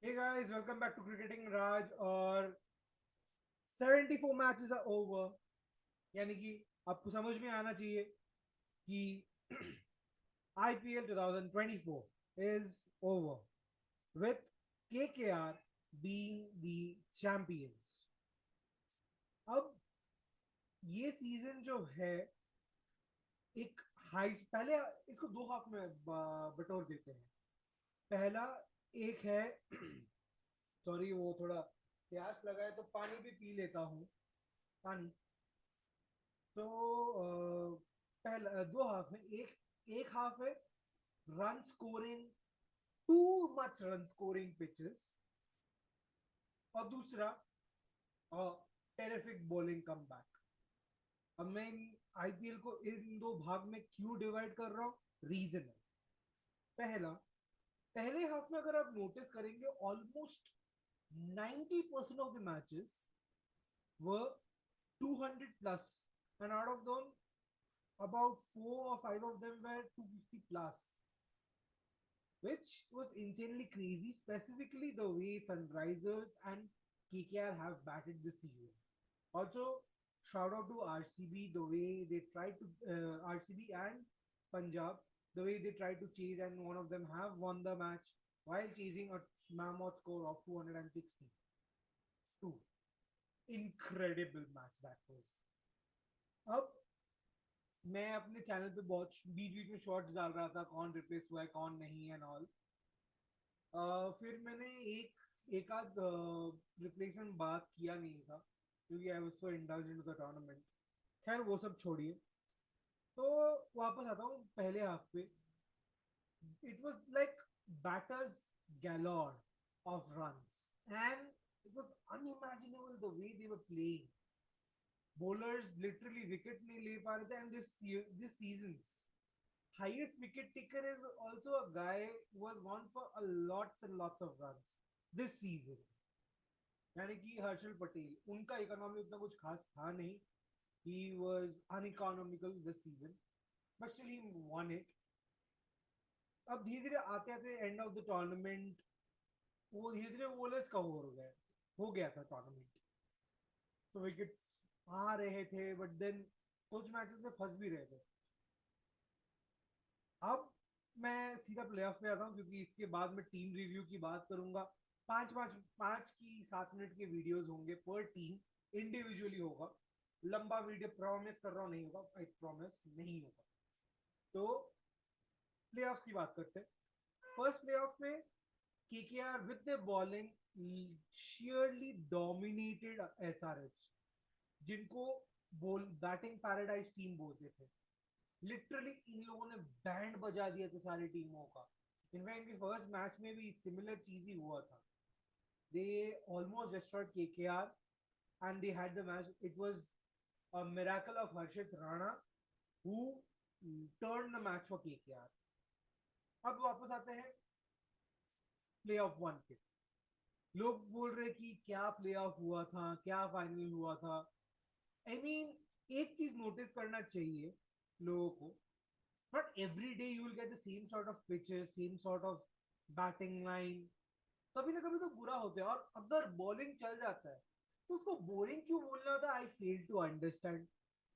Hey guys, welcome back to Cricketing Raj और 74 matches are over. यानी कि आपको समझ में आना चाहिए कि IPL 2024 is over with KKR being the champions। अब ये सीजन जो है एक हाई, पहले इसको दो हाफ में बटोर देते हैं। पहला एक है सॉरी वो थोड़ा प्यास लगा है तो पानी भी पी लेता हूँ। पानी तो पहला दो हाफ में एक एक हाफ है run scoring, too much run scoring pitches, और दूसरा टेरिफिक बॉलिंग कम बैक। अब मैं आईपीएल को इन दो भाग में क्यों डिवाइड कर रहा हूँ, रीजन है। पहला, पहले हाफ में अगर आप नोटिस करेंगे almost 90% of the matches were 200 plus, and out of them about 4 or 5 of them were 250 plus, which was insanely crazy, specifically the way Sunrisers and KKR have batted this season. Also, shout out to RCB, the way they tried to, RCB and Punjab, the way they tried to chase, and one of them have won the match while chasing a mammoth score of 262. Incredible match that was. अब मैं अपने channel पे बहुत बीच बीच में shorts डाल रहा था, कौन रिप्लेस हुआ है कौन नहीं एंड ऑल। फिर मैंने एक आध रिप्लेसमेंट बात किया नहीं था क्योंकि I was so indulge into the tournament. खैर वो सब छोड़िए, तो वापस आता हूँ पहले हाफ पे। It was like batters galore of runs, and it was unimaginable the way they were playing. bowlers literally wicket नहीं ले पा रहे थे, and this season's highest wicket taker is also a guy who has gone for a lots and lots of runs this season, यानी कि हर्षल पटेल। उनका economy उतना कुछ खास था नहीं, he was uneconomical this season, but still he won it। अब धीरे धीरे आते आते एंड ऑफ द टूर्नामेंट वो धीरे धीरे बॉलर्स का हो गया था टूर्नामेंट। तो विकेट आ रहे थे बट देन कुछ मैचेस में फंस भी रहे थे। अब मैं सीधा प्लेऑफ पे आता हूँ क्योंकि इसके बाद मैं टीम रिव्यू की बात करूंगा। पांच पांच पांच की 7 मिनट के वीडियोस होंगे पर टीम, इंडिविजुअली होगा। लंबा वीडियो प्रॉमिस कर रहा हूँ नहीं होगा, आई प्रॉमिस नहीं होगा। तो प्लेऑफ्स की बात करते हैं। फर्स्ट प्लेऑफ में KKR with the bowling sheerly dominated SRH, जिनको बोल बैटिंग पैराडाइज टीम बोलते थे। लिटरली इन लोगों ने बैंड बजा दिया था सारी टीमों का। इनफैक्ट इनके फर्स्ट मैच में भी सिमिलर चीज ही हुआ था। They almost destroyed KKR and they had the match. It was a miracle of Harshit Rana who turn the match for KKR. अब वापस आते हैं प्ले ऑफ वन पे। लोग बोल रहे कि क्या प्ले ऑफ हुआ था, क्या फाइनल हुआ था। आई I मीन एक चीज नोटिस करना चाहिए लोगों को, not every day you will get the same sort of pitches, same sort of batting line। कभी ना कभी तो बुरा होता है, और अगर बॉलिंग चल जाता है तो उसको बोरिंग क्यों बोलना होता है, I fail to understand.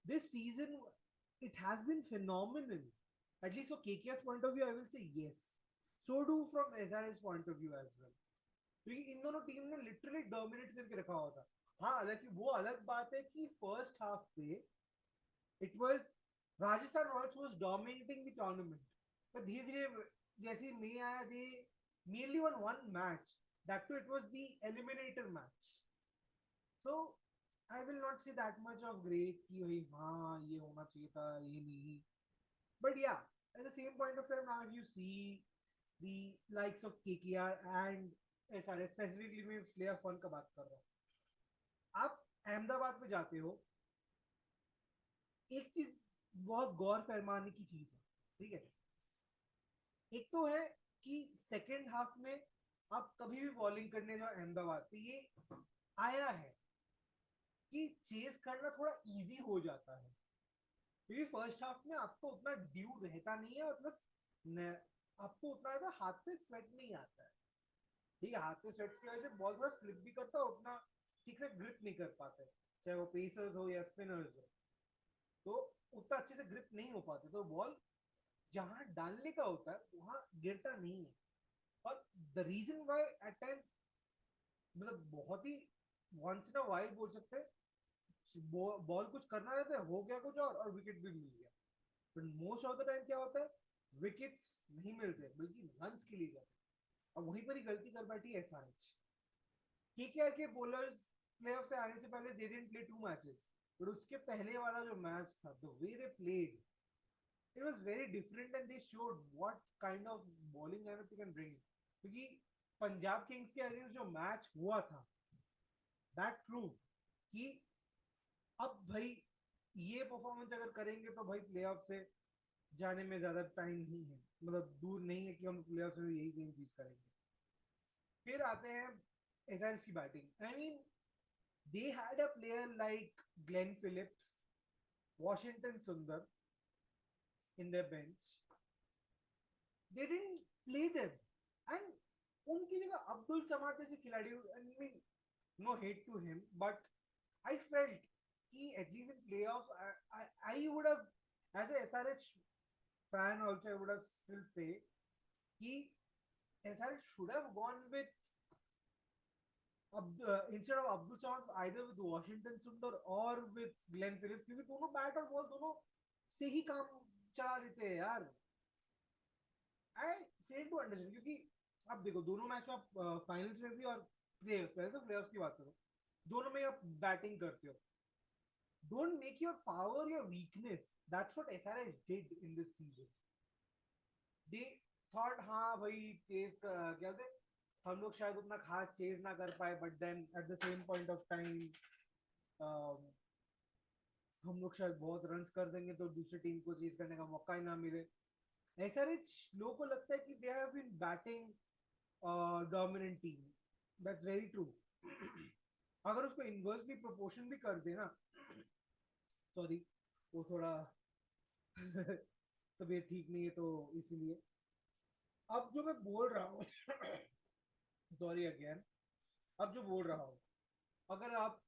This season it has been phenomenal, at least for KKR's point of view I will say yes, so do from SRS point of view as well, क्योंकि इन दोनों team ने literally dominate करके रखा हुआ था। हाँ, हालांकि वो अलग बात है कि फर्स्ट हाफ पे it was Rajasthan Royals was dominating the tournament, but धीरे धीरे जैसे May आया, they nearly won one match, that too it was the eliminator match। So I will not say that much of great कि भाई हाँ ये होना चाहिए था ये नहीं, but yeah, at the same point of time now if you see the likes of KKR and SRS, specifically मैं player fun का बात कर रहा हूँ। आप अहमदाबाद में जाते हो, एक चीज बहुत गौर फरमाने की चीज है, ठीक है। एक तो है कि सेकेंड हाफ में आप कभी भी बॉलिंग करने जाओ अहमदाबाद पे, ये आया है कि चेज करना थोड़ा इजी हो जाता है, क्योंकि फर्स्ट हाफ में आपको उतना ड्यू रहता नहीं है, और प्लस आपको उतना ज्यादा हाथ पे स्वेट नहीं आता है। ठीक है, हाथ में स्वेट्स की वजह से बॉल थोड़ा स्लिप भी करता है, उतना ठीक से ग्रिप नहीं कर पाते, चाहे वो पेसर्स हो या स्पिनर्स हो, तो उतना अच्छे से ग्रिप नहीं हो पाते, तो बॉल जहां डालने का होता है वहां गिरता नहीं है। और the reason why at time, मतलब बहुत ही वंस इन अ वाइल बोल सकते हैं, बॉल कुछ करना रहता है, हो गया कुछ और विकेट भी मिल गया, but most of the time क्या होता है, विकेट्स नहीं मिलते बल्कि रन्स के लिए जाते हैं। और वहीं पर ही गलती कर बैठी है एसआरएच। केकेआर के बॉलर्स प्लेऑफ से आने से पहले they didn't play 2 matches, but उसके पहले वाला जो मैच था, the way they played, it was very different and they showed what kind of bowling lineup they can bring in. क्योंकि पंजाब किंग्स के अगेंस्ट जो मैच हुआ था, that proved कि अब भाई ये परफॉर्मेंस अगर करेंगे तो भाई प्लेऑफ से जाने में ज्यादा टाइम नहीं है, मतलब दूर नहीं है कि हम प्लेऑफ में यही सेम चीज करेंगे। फिर आते हैं एसआरएच की batting. I mean they had a player like Glenn Phillips, Washington Sundar in their bench, they didn't play them, and उनकी जगह अब्दुल समाद जैसे खिलाड़ी, I mean, no hate to him, but I felt कि at least in playoffs, I would have, as a SRH fan also, I would have still say कि SRH should have gone with instead of Abdul Samad, either with Washington Sundar or with Glenn Phillips, क्योंकि दोनों bat और ball दोनों से ही काम चला देते हैं यार। आई फेल टू अंडरस्टैंड, क्योंकि आप देखो दोनों मैच में आप फाइनल्स में भी और पहले तो प्लेयर्स की बात करो, दोनों में आप बैटिंग करते हो, don't make your power your weakness. That's what SRH did in this season. They thought हाँ भाई चेस क्या बोलते, हम लोग शायद उतना खास चेज ना कर पाए, but then at the same point of time हम लोग शायद बहुत रन्स कर देंगे तो दूसरी टीम को चेज करने का मौका ही ना मिले। एसआरएच लोगों को लगता है कि they have been batting dominant team, that's very true. अगर उसको इनवर्सली प्रोपोर्शन भी कर देना, सॉरी वो थोड़ा तबीयत ठीक नहीं है तो इसीलिए, अब जो मैं बोल रहा हूँ सॉरी अगेन, अब जो बोल रहा हूँ, अगर आप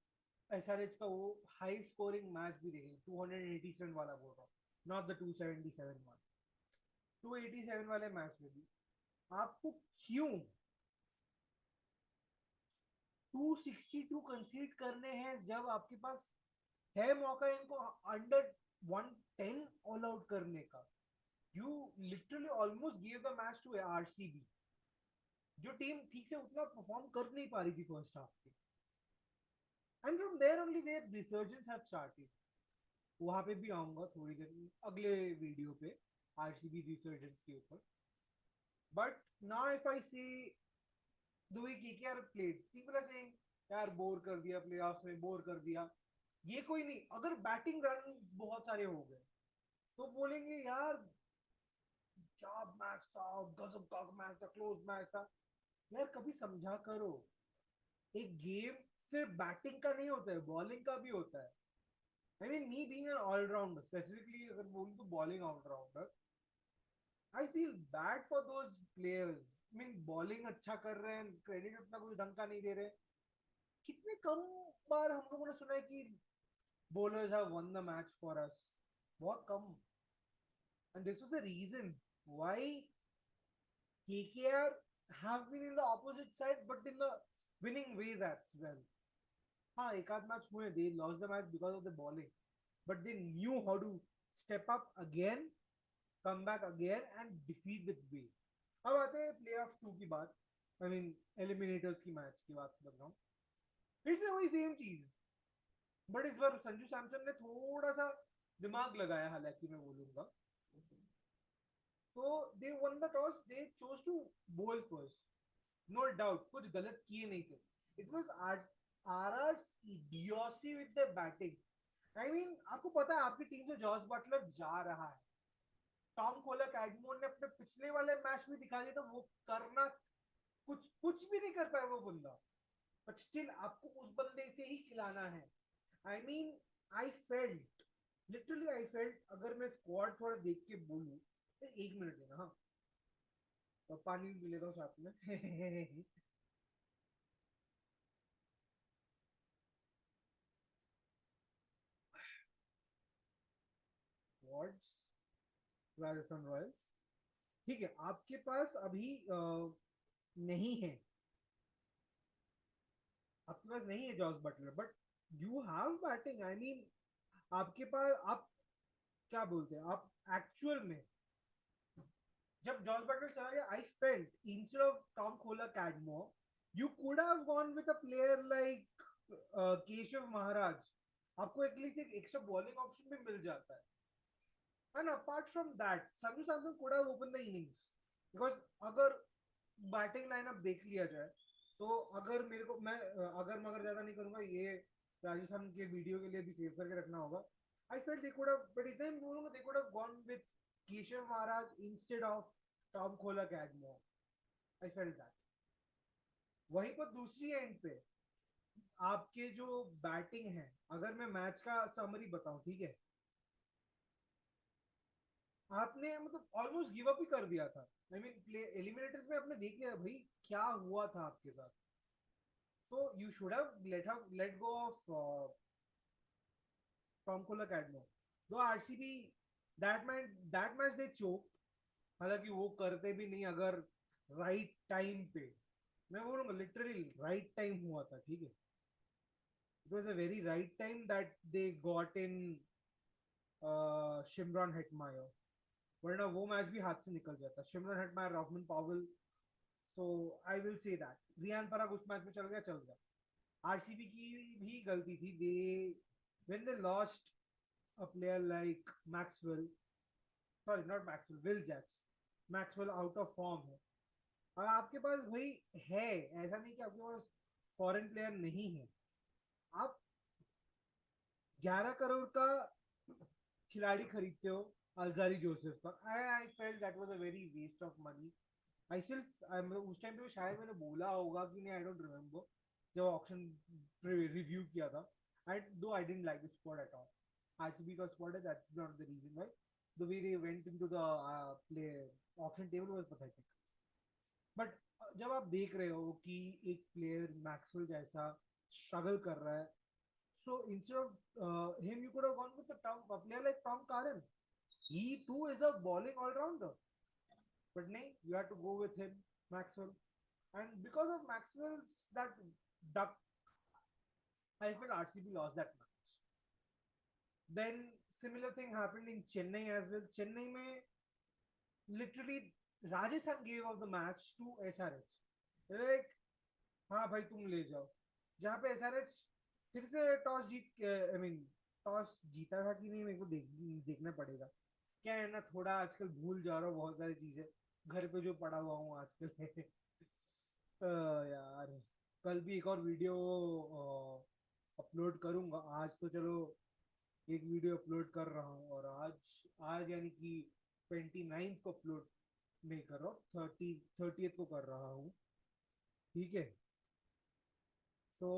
एसआरएच का वो हाई स्कोरिंग मैच भी देखेंगे, 287 वाला बोल रहा हूँ, नॉट द 277 वन, 287 वाले मैच में भी आपको क्यों 262 कंसीड करने हैं, जब आपके पास है मौका इनको अंडर 110 ऑल आउट करने का। You literally almost give the match to RCB, जो टीम ठीक से उतना परफॉर्म कर नहीं पा रही थी फर्स्ट हाफ में, and from there only their resurgence have started. वहां पे भी आऊंगा थोड़ी देर अगले वीडियो पे, आरसीबी रिसर्जेंस के ऊपर। But now if I see the way KKR played, people are saying यार बोर कर दिया प्लेऑफ्स में, बोर कर दिया। ये कोई नहीं, अगर बैटिंग रन बहुत सारे हो गए तो बोलेंगे यार क्या मैच था, गजब का मैच था, क्लोज मैच था। यार कभी समझा करो, एक गेम सिर्फ बैटिंग का नहीं होता है, बॉलिंग का भी होता है। I mean me being an allrounder, specifically अगर बोलूं तो bowling allrounder, I feel bad for those players. I mean bowling अच्छा कर रहे हैं, क्रेडिट उतना कुछ ढंग का नहीं दे रहे। कितने कम बार हम लोगों ने सुना है कि bowlers have won the match for us, बहुत कम। and this was the reason why KKR have been in the opposite side but in the winning ways as well. हाँ एक आध मैच हुए, they lost the match because of the bowling, but they knew how to step up again, come back again and defeat the way. अब आते हैं play of 2 की बात, I mean eliminators की मैच की बात कर रहा हूँ। फिर से वही सेम चीज, बट इस बार संजू सैमसन ने थोड़ा सा दिमाग लगाया, हालांकि मैं बोलूंगा। So they won the toss. They chose to bowl first. No doubt, कुछ गलत किए नहीं थे. It was RR's idiocy with the batting. I mean, आपको पता है आपकी टीम से जॉस बटलर जा रहा है. टॉम कोलर एडमोन ने अपने पिछले वाले मैच में दिखा दिया, तो वो करना कुछ कुछ भी नहीं कर पाया वो बंदा. बट स्टिल आपको उस बंदे से ही खिलाना है. I mean I felt, literally I felt, अगर मैं स्क्वाड थोड़ा देख के बोलूं, एक मिनट देना हाँ, और पानी भी ले रहा हूँ साथ में रिकॉर्ड्स राजस्थान रॉयल्स। ठीक है, आपके पास अभी नहीं है, आपके पास नहीं है Jos Buttler, but you have batting. I mean आपके पास, आप क्या बोलते हैं, आप एक्चुअल में जब जॉस बटलर चला गया, I felt instead of Tom Kohler Cadmore, you could have gone with a player like Keshav Maharaj. आपको एटलीस्ट एक एक्स्ट्रा बॉलिंग ऑप्शन भी मिल जाता है। And apart from that, Sanju Samson could have open the innings, because अगर batting lineup देख लिया जाए, तो अगर मेरे को, मैं अगर मगर ज्यादा नहीं करूंगा, ये राजस्थान के वीडियो के लिए भी सेव करके रखना होगा। I felt they could have, but इतना बोलूंगा, they could have gone with Keshav Maharaj instead of Tom Kohler कैडमो। I felt that. वहीं पर दूसरी एंड पे आपके जो बैटिंग है, अगर मैं मैच का समरी बताऊं, ठीक है, आपने मतलब ऑलमोस्ट गिव अप ही कर दिया था। आई मीन प्ले एलिमिनेटर्स में आपने देख लिया भाई क्या हुआ था आपके साथ। So you should have let go of Tom Cadmo. Though RCB that match they choked. हालांकि वो करते भी नहीं अगर राइट टाइम पे, मैं बोलूंगा लिटरली राइट टाइम हुआ था, ठीक है। It was a very right time that they got in Shimron Hetmyer, वरना वो मैच भी हाथ से निकल जाता। Shimron Hetmyer, Rovman Powell, so I will say that Riyan Parag उस मैच में चल गया। आरसीबी की भी गलती थी, दे when they lost a player like Maxwell, sorry not Maxwell, Will Jacks, Maxwell out of form है। और आपके पास भाई है, ऐसा नहीं कि आपके पास फॉरेन प्लेयर नहीं है। आप 11 करोड़ का खिलाड़ी खरीदते हो अल्जारी जोसेफ का। I felt that was a very waste of money. I सिर्फ उस टाइम पे शायद मैंने बोला होगा कि नहीं, आई डोंट रिमेम्बर, जब ऑक्शन रिव्यू किया था। I though I didn't like the squad at all. RCB का स्क्वाड है, that's not the reason why the way they went into the play auction table was pathetic. But जब आप देख रहे हो कि एक प्लेयर मैक्सवेल जैसा स्ट्रगल कर रहा है, so instead of him you could have gone with a player like Tom Curran. He too is a bowling all-rounder, but no, you have to go with him, Maxwell. And because of Maxwell's that duck, I feel RCB lost that match. Then similar thing happened in Chennai as well. Chennai में literally Rajasthan gave off the match to SRH. Like हाँ भाई तुम ले जाओ, जहाँ पे SRH फिर से toss Jeet, I mean toss जीता था कि नहीं मेरे को देखना पड़ेगा। क्या है ना, थोड़ा आजकल भूल जा रहा हूँ बहुत सारी चीजें, घर पे जो पड़ा हुआ हूँ आजकल। यार कल भी एक और वीडियो अपलोड करूंगा। आज तो चलो एक वीडियो अपलोड कर रहा हूँ, और आज आज यानी कि 29 को अपलोड नहीं कर रहा हूँ, 30th को कर रहा हूँ, ठीक है। तो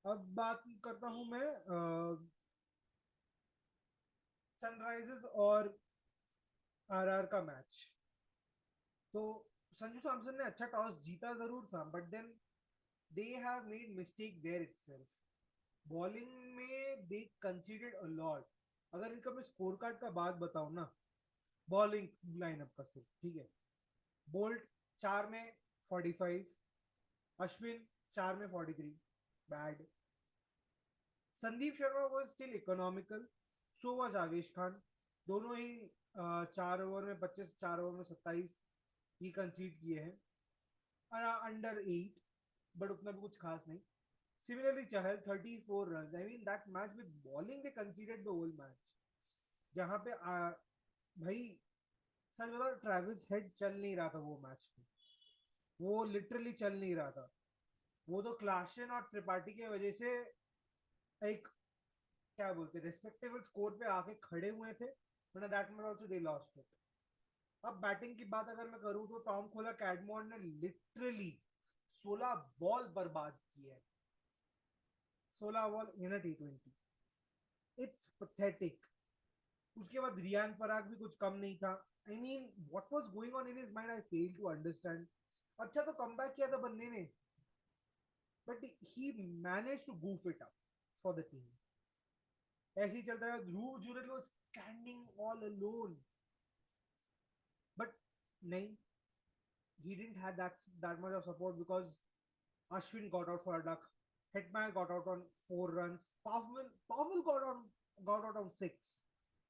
अब बात करता हूँ मैं सनराइजर्स और आरआर का मैच। तो संजू सैमसन ने अच्छा टॉस जीता जरूर था, but then they have made mistake there itself. Bowling में दे कंसीडर्ड अ लॉट। अगर इनका मैं स्कोर कार्ड का बात बताऊं ना, बॉलिंग लाइनअप का सिर्फ, ठीक है, बोल्ट 4 में 45, अश्विन 4 में 43, bad. Sandeep Sharma was still economical, so was आवेश खान। दोनों ही 4 ओवर में 25, 4 ओवर में 27 ही कंसीड किए हैं, अंडर 8, बट उतना भी कुछ खास नहीं। Similarly, Chahal 34 runs. I mean that match with bowling they conceded the whole match. जहाँ पे भाई सच बता, ट्रेविस हेड चल नहीं रहा था वो मैच में, वो लिटरली चल नहीं रहा था। वो तो क्लाशन और त्रिपाठी की वजह से एक क्या बोलते रेस्पेक्टेबल स्कोर पे आके खड़े हुए थे, वरना that match also they lost it. अब बैटिंग की बात अगर मैं करूं, तो टॉम खोला कैडमोन ने लिटरली 16 बॉल बर्बाद किए हैं, 16 ball in T20। It's pathetic. उसके बाद रियान पराग भी कुछ कम नहीं था। I mean what was going on in his mind, I fail to understand. अच्छा तो कमबैक किया था बंदे ने, but he manage to goof it up for the team. ऐसे ही चलता है. ध्रुव Jurel was standing all alone, but नहीं, he didn't have that much of support because Ashwin got out for a duck. Hetman got out on 4 runs. Pavel got out on 6.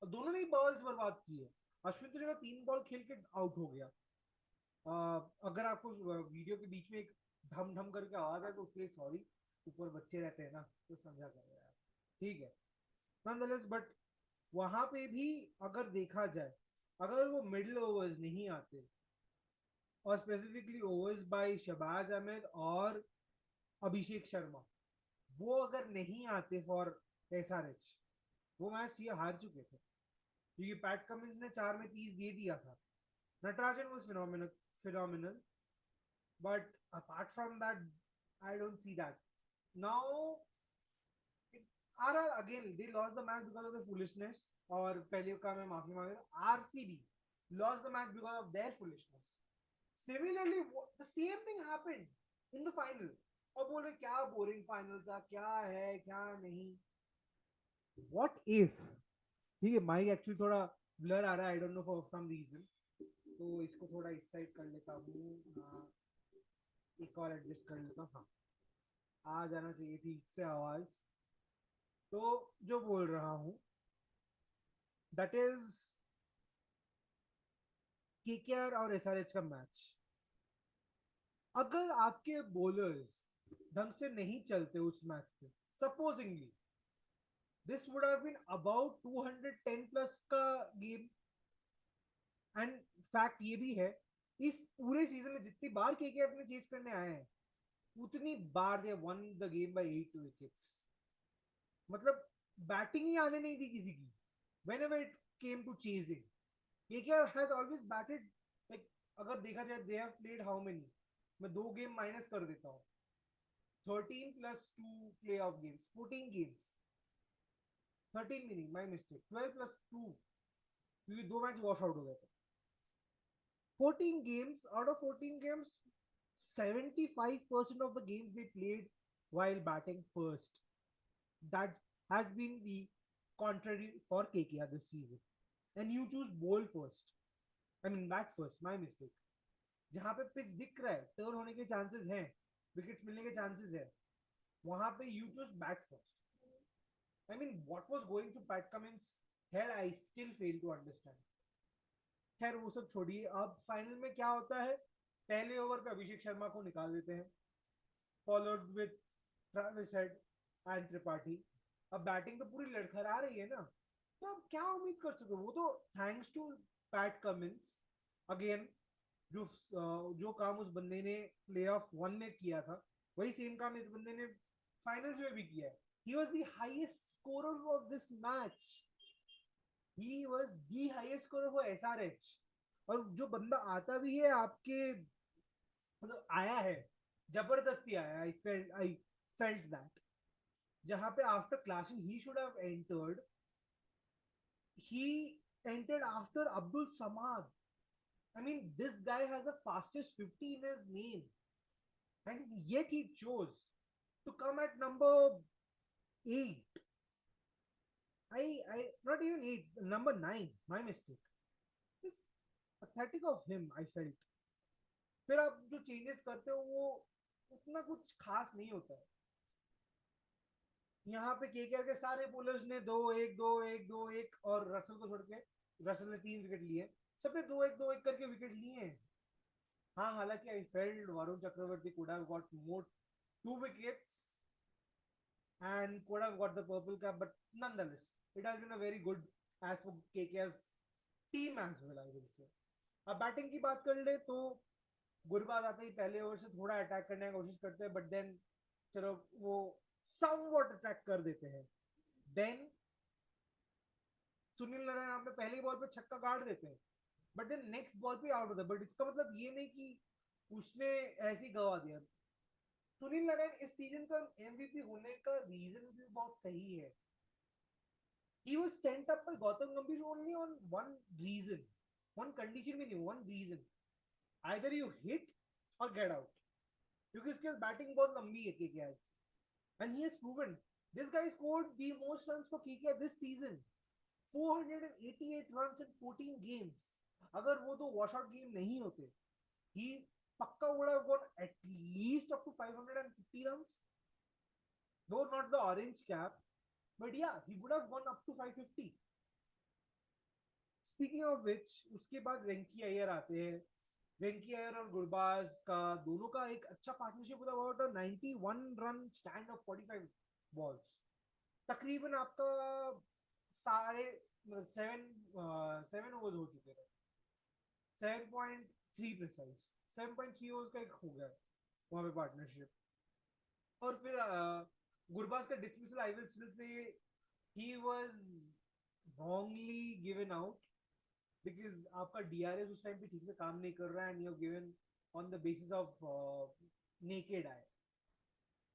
और दोनों ने ही balls बर्बाद की है. अश्विन तो जगह 3 बॉल खेल के आउट हो गया. अगर आपको वीडियो के बीच में एक ढम ढम करके आवाज है तो उसके लिए सॉरी. ऊपर बच्चे रहते हैं ना, तो समझा करो यार. ठीक है. नॉनदलेस बट वहां पे भी अगर देखा जाए, अगर वो मिडिल ओवर्स नहीं आते, और specifically overs by Shahbaz Ahmed और अभिषेक शर्मा, वो अगर नहीं आते फॉर एसआरएच, वो मैच ये हार चुके थे. क्योंकि पैट कमिंस ने 4 में 30 दे दिया था. Natarajan was phenomenal, but apart from that, I don't see that. Now, RR again they lost the match because of the foolishness. और पहले का मैं माफी मांग RCB lost the match because of their foolishness. Similarly, the same thing happened in the final. और बोल रहे क्या बोरिंग फाइनल था, क्या है क्या नहीं. What if, ठीक है, माइक एक्चुअली थोड़ा ब्लर आ रहा है, I don't know for some reason, तो इसको थोड़ा इस साइड कर लेता हूँ. एक और एडजस्ट कर लेता हूँ. हाँ, आ जाना चाहिए ठीक से आवाज. तो जो बोल रहा हूँ, दैट इज केकेआर और एसआरएच का मैच. अगर आपके बॉलर्स ढंग से नहीं चलते उस मैच पे, supposingly this would have been about 210 plus का गेम. एंड फैक्ट ये भी है, इस पूरे सीजन में जितनी बार केकेआर ने चेज करने आए हैं, उतनी बार they won the game by 8 wickets. मतलब बैटिंग ही आने नहीं दी किसी की. whenever it came to chasing, KKR has always batted like, अगर देखा जाए they have played how many, मैं 2 गेम माइनस कर देता हूँ, 13 plus 2 playoff games, 14 games, 13 भी नहीं, my mistake, 12 plus 2, क्योंकि 2 मैच वॉश आउट हो गए थे. 14 games, out of 14 games, 75% of the games they played while batting first. That has been the contrary for KKR this season. And you choose bowl first. I mean bat first. My mistake. जहां पे pitch दिख रहा है, turn होने के chances हैं, wickets मिलने के चांसेस है, वहां पे you choose bat first. I mean what was going through Pat Cummins head, I still fail to understand. खैर वो सब छोड़िए. अब फाइनल में क्या होता है, पहले ओवर पे अभिषेक शर्मा को निकाल देते हैं, followed with Travis head and Tripathi. अब बैटिंग तो पूरी लड़खड़ा रही है ना, तो अब क्या उम्मीद कर सकते हो. वो तो thanks to Pat Cummins again, जो काम उस बंदे ने प्लेऑफ 1 में किया था, वही सेम काम इस बंदे ने फाइनल्स में भी किया है. He was the highest scorer of this match. He was the highest scorer for SRH. और जो बंदा आता भी है आपके, मतलब आया है, जबरदस्ती आया. आई फेल्ट दैट. जहां पे after clashing he should have entered, he entered after Abdul Samad. I mean, this guy has the fastest 50 in his name, and yet he chose to come at number 8. I not even 8, number 9. My mistake. It's pathetic of him. I felt. फिर आप जो changes करते हो वो उतना कुछ खास नहीं होता है. यहाँ पे केकेआर के सारे बॉलर्स ने 2-1 और रसल को छोड़ के, रसल ने 3 विकेट लिए, सबने 2-1 करके विकेट लिए हैं. हाँ, हालांकि I felt Varun Chakravarthy could have got more 2 wickets and could have got the purple cap, but nonetheless it has been a very good as for KKR's team as well, I will say. अब batting की बात कर ले तो गुरबाज आते ही पहले over से थोड़ा अटैक करने की कोशिश करते हैं, बट देन चलो वो समवॉट अटैक कर देते हैं. देन सुनील नारायण आपने पहली बॉल पे छक्का गाड़ देते हैं, बट देन नेक्स्ट बॉल पे आउट होता है. बट इसका मतलब ये नहीं कि उसने ऐसे ही गवा दिया. सुनील नारायण इस सीजन का एमवीपी होने का रीजन भी बहुत सही है. He was sent up by Gautam Gambhir only on one reason, one condition भी नहीं, one reason. Either you hit or get out. क्योंकि उसके बैटिंग बहुत लंबी है KKR, and he has proven This guy scored the most runs for KKR this season. 488 runs in 14 games. अगर वो दो वॉशआउट गेम नहीं होते, he पक्का would have got at least up to 550 runs. Though not the orange cap, but yeah, he would have gone up to 550. Speaking of which, उसके बाद वेंकी अय्यर आते हैं. वेंकी अय्यर और गुरबाज का दोनों का एक अच्छा पार्टनरशिप होता about 91 run stand of 45 balls. तकरीबन आपका साढ़े 7 ओवर्स हो चुके थे. 7.3 प्रिसाइज 7.3 ओवर्स का एक हो गया वहां पे पार्टनरशिप. और फिर गुरबाज का dismissal I will still say he was wrongly given out because आपका DRS उस टाइम पे ठीक से काम नहीं कर रहा है and you given on the basis of naked eye.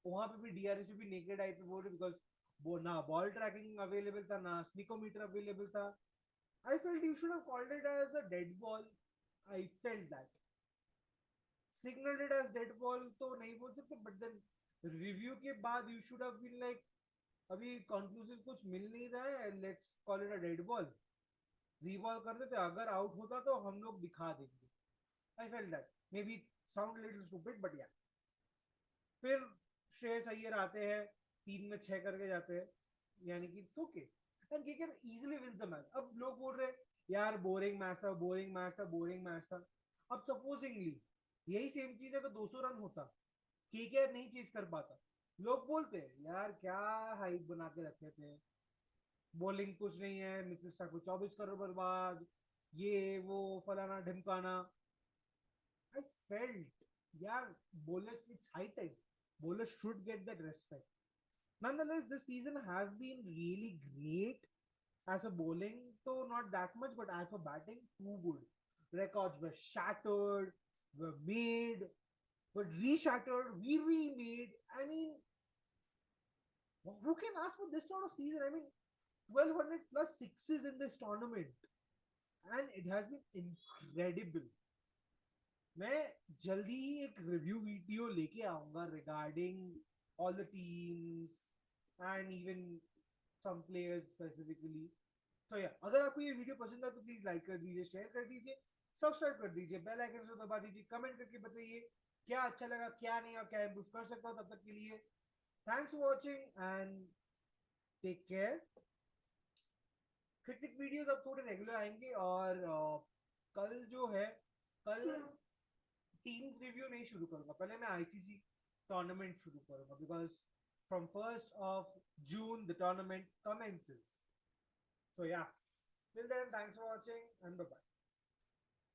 वहां पे भी DRS पे भी naked eye पे बोल रहे because वो ना बॉल ट्रैकिंग अवेलेबल था ना स्निकोमीटर अवेलेबल था. I felt you should have called it as a dead ball. I felt that. Signaled it as dead ball तो नहीं बोल सकते, but then review के बाद you should have been like अभी conclusive कुछ मिल नहीं रहा है, let's call it a dead ball. रीबॉल कर देते, अगर आउट होता तो हम लोग दिखा देंगे. I felt that. Maybe sound a little stupid, but yeah. फिर श्रेयस अय्यर आते हैं, 3 में 6 करके जाते हैं, यानी कि it's okay and KKR easily wins the match. अब लोग बोल रहे यार बोरिंग मैच था, बोरिंग मैच था, बोरिंग मैच था. अब सपोजिंगली यही सेम चीज अगर 200 रन होता, केकेआर नहीं चेज कर पाता, लोग बोलते यार क्या हाइप बना के रखे थे, बॉलिंग कुछ नहीं है, मिचेल स्टार्क को 24 करोड़ बर्बाद, ये वो फलाना ढिमकाना. आई फेल्ट यार bowlers, it's high time. Bowlers should get that respect. Nonetheless, this season has been really great as a bowling, though not that much, but as for batting, too good. Records were shattered, were made, were re-shattered, we remade. I mean, who can ask for this sort of season? I mean, 1200 plus sixes in this tournament, and it has been incredible. मैं जल्दी ही एक review video लेके आऊंगा regarding all the teams and even some players specifically. तो या अगर आपको ये वीडियो पसंद आए तो प्लीज लाइक कर दीजिए, शेयर कर दीजिए, सब्सक्राइब कर दीजिए, बेल आइकन को दबा दीजिए, कमेंट करके बताइए क्या अच्छा लगा, क्या नहीं, और क्या इम्प्रूव कर सकता हूँ. तब तक के लिए thanks for watching and take care. Cricket videos अब थोड़े रेगुलर आएंगे और कल जो है, कल टीम्स रिव्यू नहीं शुरू करूंगा, पहले मैं आईसीसी टूर्नामेंट शुरू करूंगा because from 1st of June the tournament commences. So yeah, till then, thanks for watching and bye bye.